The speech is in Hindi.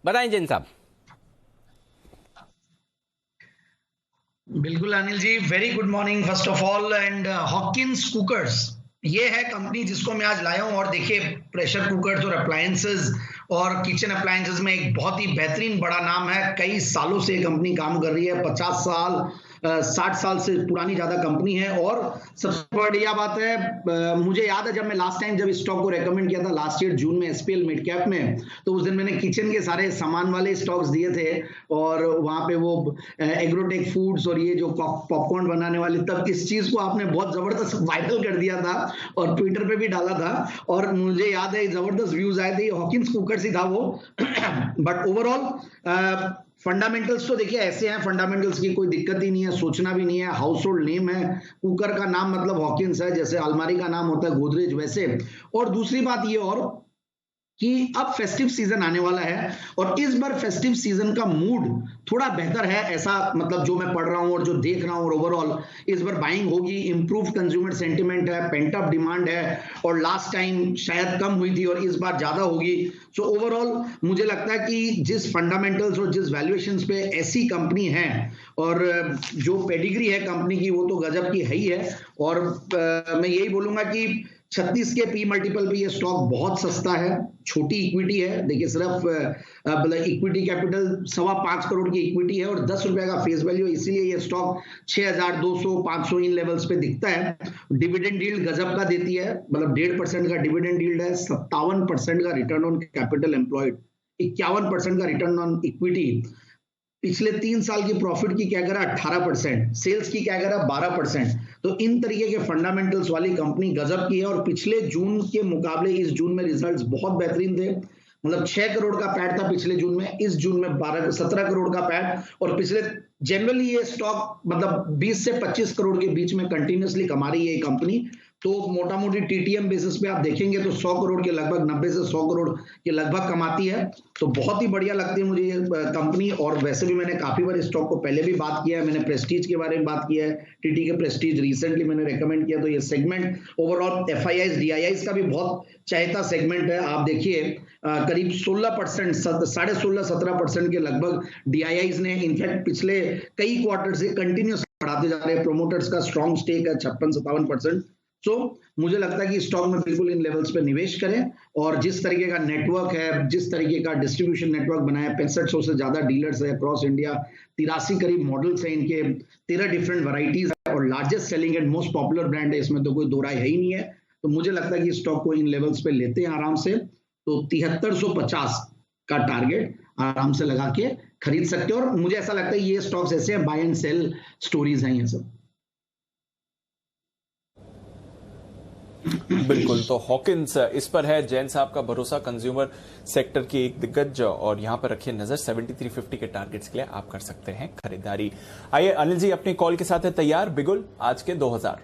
बताएं जैन साहब। बिल्कुल Anil ji, very good morning first of all. And Hawkins cookers ये है कंपनी जिसको मैं आज लाया हूं। और देखिए, प्रेशर कुकर्स और अप्लायंसेस और किचन अप्लायंसेस में एक बहुत ही बेहतरीन बड़ा नाम है। कई सालों से ये कंपनी काम कर रही है, 50 साल 60 साल से पुरानी ज्यादा कंपनी है। और सबसे बढ़िया बात है, मुझे याद है जब मैं लास्ट टाइम जब स्टॉक को रेकमेंड किया था लास्ट ईयर जून में एसपीएल मिड कैप में, तो उस दिन मैंने किचन के सारे सामान वाले स्टॉक्स दिए थे। और वहां पे वो एग्रोटेक फूड्स और ये जो पॉपकॉर्न बनाने वाले, तब इस चीज को आपने बहुत जबरदस्त वायरल कर दिया था और ट्विटर पे भी डाला था। और मुझे याद है जबरदस्त व्यूज आए थे। हॉकिंस कुकर्स ही था वो। बट ओवरऑल फंडामेंटल्स तो देखिए ऐसे हैं, फंडामेंटल्स की कोई दिक्कत ही नहीं है, सोचना भी नहीं है। हाउस होल्ड नेम है, कुकर का नाम मतलब हॉकिंस है, जैसे अलमारी का नाम होता है गोदरेज वैसे। और दूसरी बात ये और कि अब फेस्टिव सीजन आने वाला है और इस बार फेस्टिव सीजन का मूड थोड़ा बेहतर है, ऐसा मतलब जो मैं पढ़ रहा हूं और जो देख रहा हूं। और ओवरऑल इस बार बाइंग होगी, इंप्रूव कंज्यूमर सेंटिमेंट है, पेंट अप डिमांड है। और लास्ट टाइम शायद कम हुई थी और इस बार ज्यादा होगी। सो ओवरऑल मुझे लगता है कि जिस फंडामेंटल्स और जिस वैल्यूएशंस पे ऐसी कंपनी है और जो पेडिग्री है कंपनी की, वो तो गजब की है ही है। और मैं यही बोलूंगा कि 36 के पी मल्टीपल पे ये स्टॉक बहुत सस्ता है, छोटी इक्विटी है। देखिए सिर्फ इक्विटी कैपिटल 5.25 करोड़ की इक्विटी है और 10 रुपए का फेस वैल्यू, इसीलिए ये स्टॉक 6200 500 इन लेवल्स पे दिखता है। डिविडेंड यील्ड गजब का देती है, मतलब 1.5% का डिविडेंड यील्ड है, 57% का रिटर्न ऑन कैपिटल एम्प्लॉयड, 51% का रिटर्न ऑन इक्विटी। पिछले 3 साल की प्रॉफिट की क्या करा 18%, सेल्स की क्या करा 12%। तो इन तरीके के फंडामेंटल्स वाली कंपनी गजब की है। और पिछले जून के मुकाबले इस जून में रिजल्ट्स बहुत बेहतरीन थे। मतलब 6 करोड़ का पैट था पिछले जून में, इस जून में 17 करोड़ का पैट। और पिछले जनरली ये स्टॉक मतलब 20 से 25 करोड़ के बीच में कंटिन्यूसली कमा रही है ये कंपनी। तो मोटा मोटी टीटीएम बेसिस पे आप देखेंगे तो 100 करोड़ के लगभग, 90 से 100 करोड़ के लगभग कमाती है। तो बहुत ही बढ़िया लगती है मुझे ये कंपनी। और वैसे भी मैंने काफी बार स्टॉक को पहले भी बात किया है, मैंने प्रेस्टीज के बारे में बात किया है, टीटी के प्रेस्टीज रिसेंटली मैंने रेकमेंड किया। तो ये सेगमेंट ओवरऑल एफआईआईज डीआईआईज का भी बहुत चाहता सेगमेंट है। आप देखिए करीब 16%, 16.5-17% के लगभग डीआईआईज ने इनफैक्ट पिछले कई क्वार्टर से कंटिन्यूस बढ़ाते जा रहे हैं। प्रोमोटर्स का स्ट्रॉन्ग स्टेक है 56-57%। सो मुझे लगता है कि स्टॉक में बिल्कुल इन लेवल्स पे निवेश करें। और जिस तरीके का नेटवर्क है, जिस तरीके का डिस्ट्रीब्यूशन नेटवर्क बनाया, 6500 से ज्यादा डीलर्स है अक्रॉस इंडिया, 83 करीब मॉडल्स हैं इनके, 13 डिफरेंट वैरायटीज है और largest selling and most popular brand है, इसमें तो कोई दो राय है ही नहीं है। तो मुझे लगता है कि स्टॉक को इन लेवल्स पे लेते हैं आराम से, तो 7350 का टारगेट आराम से लगा के खरीद सकते हो। और मुझे ऐसा लगता है ये स्टॉक्स ऐसे हैं, बाय एंड सेल स्टोरीज हैं ये सब। बिल्कुल, तो हॉकिंस इस पर है जैन साहब का भरोसा, कंज्यूमर सेक्टर की एक दिग्गज, और यहां पर रखिए नजर। 7350 के टारगेट्स के लिए आप कर सकते हैं खरीदारी। आइए अनिल जी अपनी कॉल के साथ है तैयार। बिगुल आज के 2000।